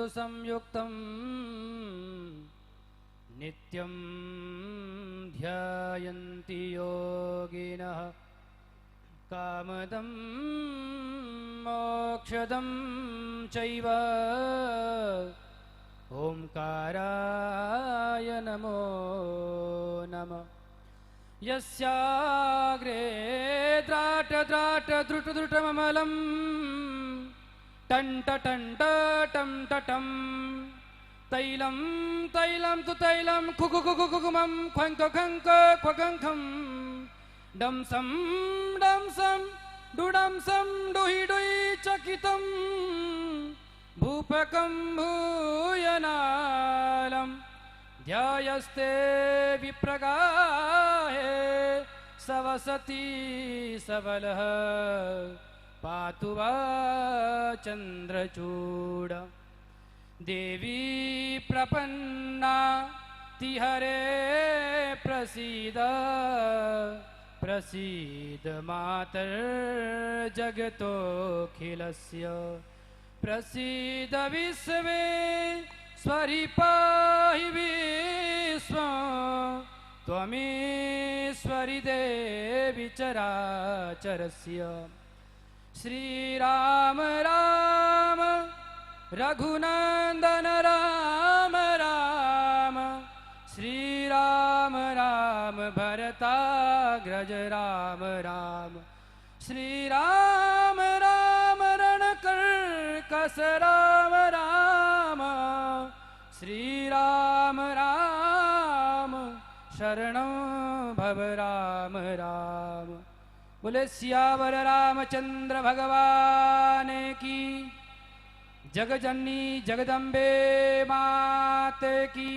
संयुक्तं नित्यं ध्यायन्ति योगिनः कामदं मोक्षदं चैव ओंकाराय नमो नमः। यस्याग्रे द्राट द्राट द्रुट द्रुटममलं टंट टंट टम टटम तैलं तैलं तु तैलं खुखु खुखु खुकुमं ख्वंक खंक ख्वगंखं डमसं डमसं डुडमसं डुहि डुहि चकितं भूपकं भूयनालं ध्यायस्ते विप्रगाहे सवसति सबलः पातु वा चंद्रचूड। देवी प्रपन्ना तिहरे प्रसीद प्रसीद मातर्जगतोऽखिलस्य प्रसीद विश्वेश्वरि पाहि विश्वं त्वमीश्वरि देवी चराचरस्य। श्रीराम राम रघुनंदन राम राम श्रीराम राम भरताग्रज राम राम श्रीराम राम रणकर्कश राम राम श्रीराम राम शरणं भव राम राम। बोले सियावर रामचंद्र भगवान की, जगजननी जगदम्बे मात की,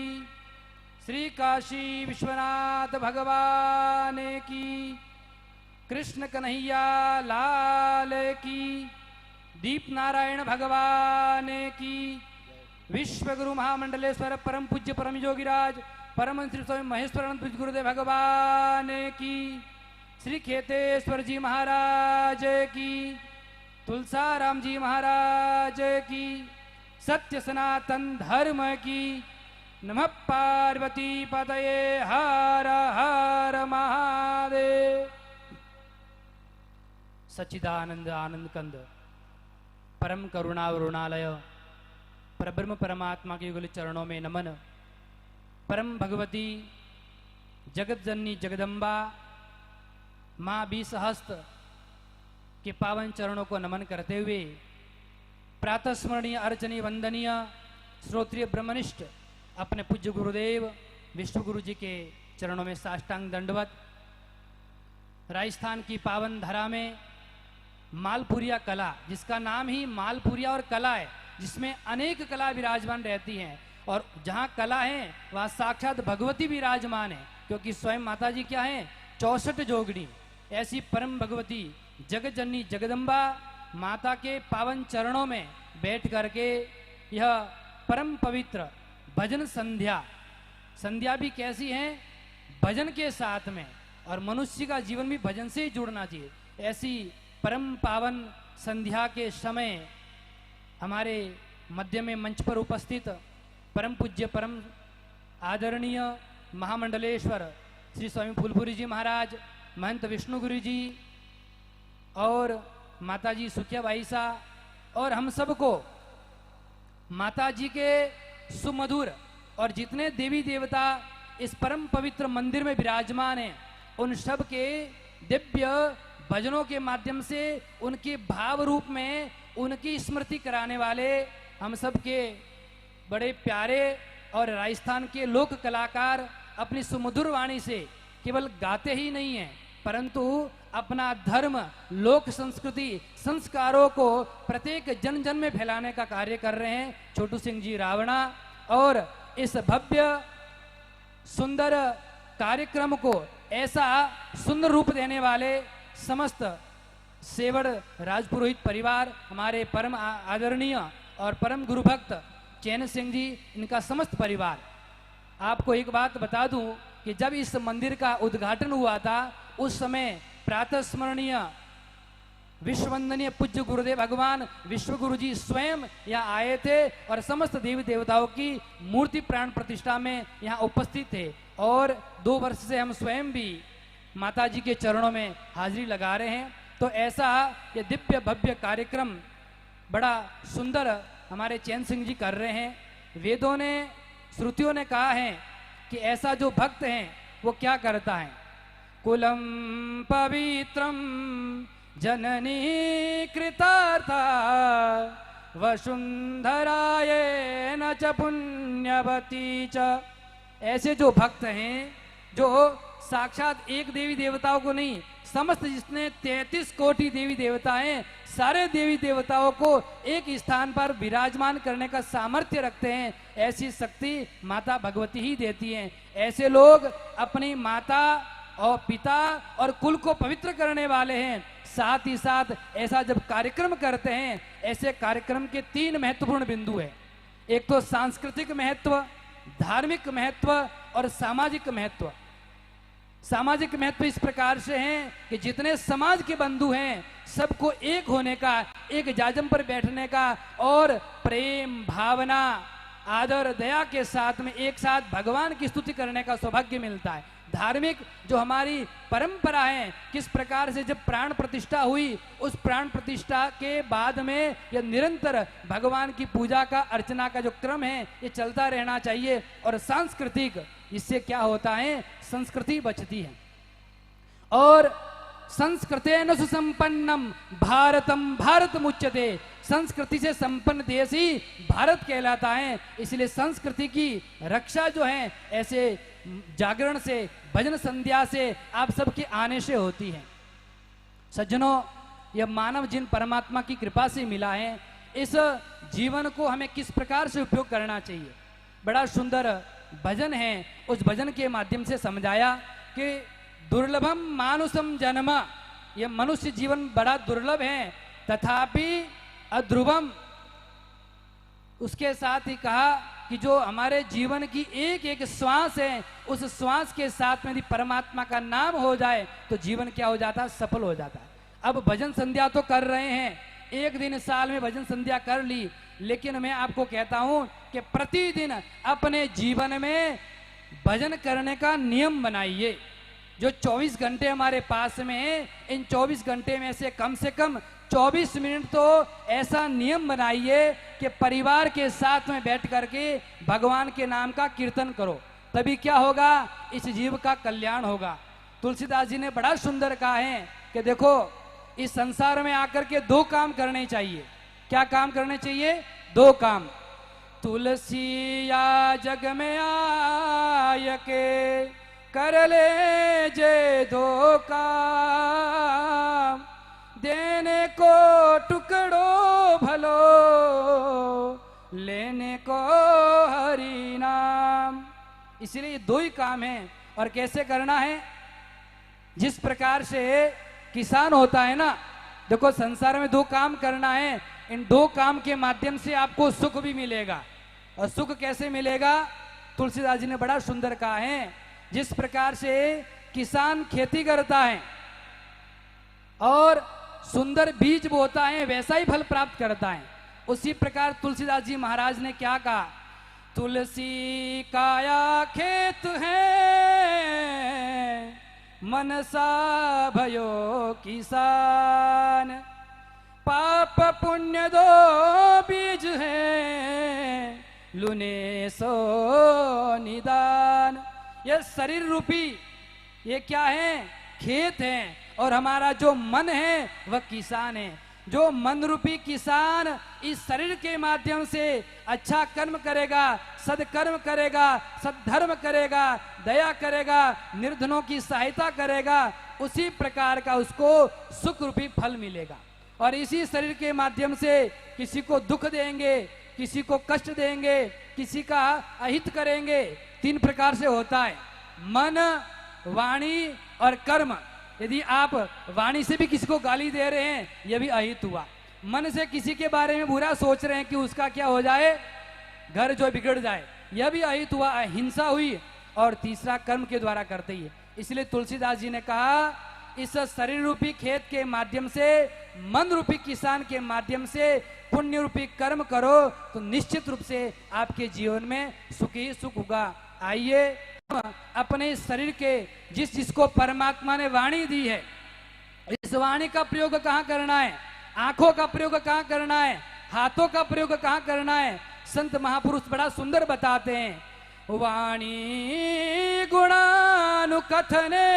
श्री काशी विश्वनाथ भगवान की, कृष्ण कन्हैया लाल की, दीप नारायण भगवान की, विश्वगुरु महामंडलेश्वर परम पूज्य परम योगीराज परम श्री स्वामी महेश्वरानंद पूज्य गुरुदेव भगवान की, श्री खेतेश्वर जी महाराज की, तुलसाराम जी महाराज की, सत्य सनातन धर्म की। नमः पार्वती पतये हर हर महादेव। सच्चिदानंद आनंद कंद परम करुणा वरुणालय परब्रह्म परमात्मा के युगल चरणों में नमन। परम भगवती जगत जननी जगदम्बा माँ बीसहस्त के पावन चरणों को नमन करते हुए प्रातः स्मरणीय अर्चनीय वंदनीय श्रोत्रिय ब्रह्मनिष्ठ अपने पूज्य गुरुदेव विष्णु गुरु जी के चरणों में साष्टांग दंडवत। राजस्थान की पावन धरा में मालपुरिया कला, जिसका नाम ही मालपुरिया और कला है, जिसमें अनेक कला विराजमान रहती हैं, और जहाँ कला है वहाँ साक्षात भगवती विराजमान है, क्योंकि स्वयं माता जी क्या है 64 जोगणी। ऐसी परम भगवती जगत जननी जगदम्बा माता के पावन चरणों में बैठ करके यह परम पवित्र भजन संध्या, संध्या भी कैसी है भजन के साथ में, और मनुष्य का जीवन भी भजन से ही जुड़ना चाहिए। ऐसी परम पावन संध्या के समय हमारे मध्य में मंच पर उपस्थित परम पूज्य परम आदरणीय महामंडलेश्वर श्री स्वामी फूलपुरी जी महाराज, महंत विष्णु गुरु जी और माताजी सुखिया बाई सा, और हम सबको माताजी के सुमधुर और जितने देवी देवता इस परम पवित्र मंदिर में विराजमान हैं, उन सब के दिव्य भजनों के माध्यम से उनके भाव रूप में उनकी स्मृति कराने वाले हम सब के बड़े प्यारे और राजस्थान के लोक कलाकार अपनी सुमधुर वाणी से केवल गाते ही नहीं हैं, परंतु अपना धर्म लोक संस्कृति संस्कारों को प्रत्येक जन जन में फैलाने का कार्य कर रहे हैं। छोटू सिंह जी रावणा, और इस भव्य सुंदर कार्यक्रम को ऐसा सुंदर रूप देने वाले समस्त सेवड़ राजपुरोहित परिवार, हमारे परम आदरणीय और परम गुरु भक्त चैन सिंह जी, इनका समस्त परिवार। आपको एक बात बता दूं कि जब इस मंदिर का उद्घाटन हुआ था उस समय प्रातः स्मरणीय विश्ववंदनीय पूज्य गुरुदेव भगवान विश्व गुरु जी स्वयं यहाँ आए थे और समस्त देवी देवताओं की मूर्ति प्राण प्रतिष्ठा में यहाँ उपस्थित थे। और 2 वर्ष से हम स्वयं भी माता जी के चरणों में हाजिरी लगा रहे हैं। तो ऐसा ये दिव्य भव्य कार्यक्रम बड़ा सुंदर हमारे चैन सिंह जी कर रहे हैं। वेदों ने श्रुतियों ने कहा है कि ऐसा जो भक्त है वो क्या करता है। कुलम पवित्रम जननी कृतार्था वसुंधराय न च पुण्यवती च। ऐसे जो भक्त हैं जो साक्षात एक देवी देवताओं को नहीं, समस्त जिसने 33 कोटि देवी देवता हैं, सारे देवी देवताओं को एक स्थान पर विराजमान करने का सामर्थ्य रखते हैं, ऐसी शक्ति माता भगवती ही देती हैं। ऐसे लोग अपनी माता और पिता और कुल को पवित्र करने वाले हैं। साथ ही साथ ऐसा जब कार्यक्रम करते हैं, ऐसे कार्यक्रम के 3 महत्वपूर्ण बिंदु है। एक तो सांस्कृतिक महत्व, धार्मिक महत्व और सामाजिक महत्व। सामाजिक महत्व इस प्रकार से हैं कि जितने समाज के बंधु हैं सबको एक होने का, एक जाजम पर बैठने का और प्रेम भावना आदर दया के साथ में एक साथ भगवान की स्तुति करने का सौभाग्य मिलता है। धार्मिक जो हमारी परंपरा है, किस प्रकार से जब प्राण प्रतिष्ठा हुई, उस प्राण प्रतिष्ठा के बाद में यह निरंतर भगवान की पूजा का अर्चना का जो क्रम है ये चलता रहना चाहिए। और सांस्कृतिक, इससे क्या होता है, संस्कृति बचती है। और संस्कृतेन सुसंपन्नम भारतम भारत मुच्यते। संस्कृति से संपन्न देश ही भारत कहलाता है। इसलिए संस्कृति की रक्षा जो है ऐसे जागरण से, भजन संध्या से, आप सबके आने से होती है। सज्जनों, यह मानव जिन परमात्मा की कृपा से मिला है, इस जीवन को हमें किस प्रकार से उपयोग करना चाहिए, बड़ा सुंदर भजन है। उस भजन के माध्यम से समझाया कि दुर्लभम मानुषम जन्म, यह मनुष्य जीवन बड़ा दुर्लभ है, तथापि अध्रुवम। उसके साथ ही कहा कि जो हमारे जीवन की एक एक श्वास है, उस श्वास के साथ में यदि परमात्मा का नाम हो जाए तो जीवन क्या हो जाता है, सफल हो जाता है। अब भजन संध्या तो कर रहे हैं, एक दिन साल में भजन संध्या कर ली, लेकिन मैं आपको कहता हूं कि प्रतिदिन अपने जीवन में भजन करने का नियम बनाइए। जो 24 घंटे हमारे पास में है, इन 24 घंटे में से कम 24 मिनट तो ऐसा नियम बनाइए कि परिवार के साथ में बैठ करके भगवान के नाम का कीर्तन करो। तभी क्या होगा, इस जीव का कल्याण होगा। तुलसीदास जी ने बड़ा सुंदर कहा है कि देखो, इस संसार में आकर के 2 काम करने चाहिए। क्या काम करने चाहिए? 2 काम। तुलसी या जग में आय के कर ले जे 2 काम, देने को टुकड़ो भलो, लेने को हरि नाम। इसलिए 2 ही काम है। और कैसे करना है? जिस प्रकार से किसान होता है ना, देखो संसार में 2 काम करना है। इन 2 काम के माध्यम से आपको सुख भी मिलेगा। और सुख कैसे मिलेगा? तुलसीदास जी ने बड़ा सुंदर कहा है, जिस प्रकार से किसान खेती करता है और सुंदर बीज बोता है, वैसा ही फल प्राप्त करता है। उसी प्रकार तुलसीदास जी महाराज ने क्या कहा, तुलसी काया खेत है, मनसा भयो किसान, पाप पुण्य 2 बीज है, लुने सो निदान। यह शरीर रूपी ये क्या है? खेत है। और हमारा जो मन है वह किसान है। जो मन रूपी किसान इस शरीर के माध्यम से अच्छा कर्म करेगा, सदकर्म करेगा, सद्धर्म करेगा, दया करेगा, निर्धनों की सहायता करेगा, उसी प्रकार का उसको सुख रूपी फल मिलेगा। और इसी शरीर के माध्यम से किसी को दुख देंगे, किसी को कष्ट देंगे, किसी का अहित करेंगे। 3 प्रकार से होता है, मन, वाणी और कर्म। यदि आप वाणी से भी किसी को गाली दे रहे हैं, यह भी अहित हुआ। मन से किसी के बारे में बुरा सोच रहे हैं कि उसका क्या हो जाए, घर जो बिगड़ जाए, यह भी अहित हुआ, हिंसा हुई। और तीसरा कर्म के द्वारा करते ही है। इसलिए तुलसीदास जी ने कहा इस शरीर रूपी खेत के माध्यम से, मन रूपी किसान के माध्यम से पुण्य रूपी कर्म करो तो निश्चित रूप से आपके जीवन में सुख ही सुख होगा। आइए अपने शरीर के जिसको परमात्मा ने वाणी दी है, इस वाणी का प्रयोग कहाँ करना है, आंखों का प्रयोग कहाँ करना है, हाथों का प्रयोग कहाँ करना है, संत महापुरुष बड़ा सुंदर बताते हैं। वाणी गुणानुकथने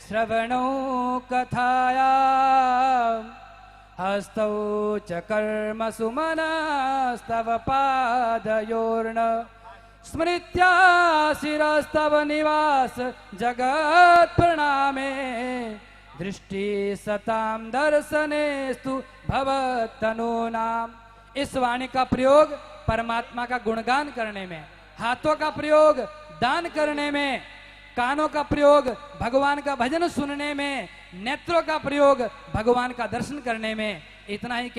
श्रवणो कथाया हस्तौ च कर्म सुमनस्तव पादयोर्न स्मृत्या शिरस्तव निवास जगत प्रणामे दृष्टि सताम दर्शनेस्तु भवतनूनाम। इस वाणी का प्रयोग परमात्मा का गुणगान करने में, हाथों का प्रयोग दान करने में, कानों का प्रयोग भगवान का भजन सुनने में, नेत्रों का प्रयोग भगवान का दर्शन करने में। इतना ही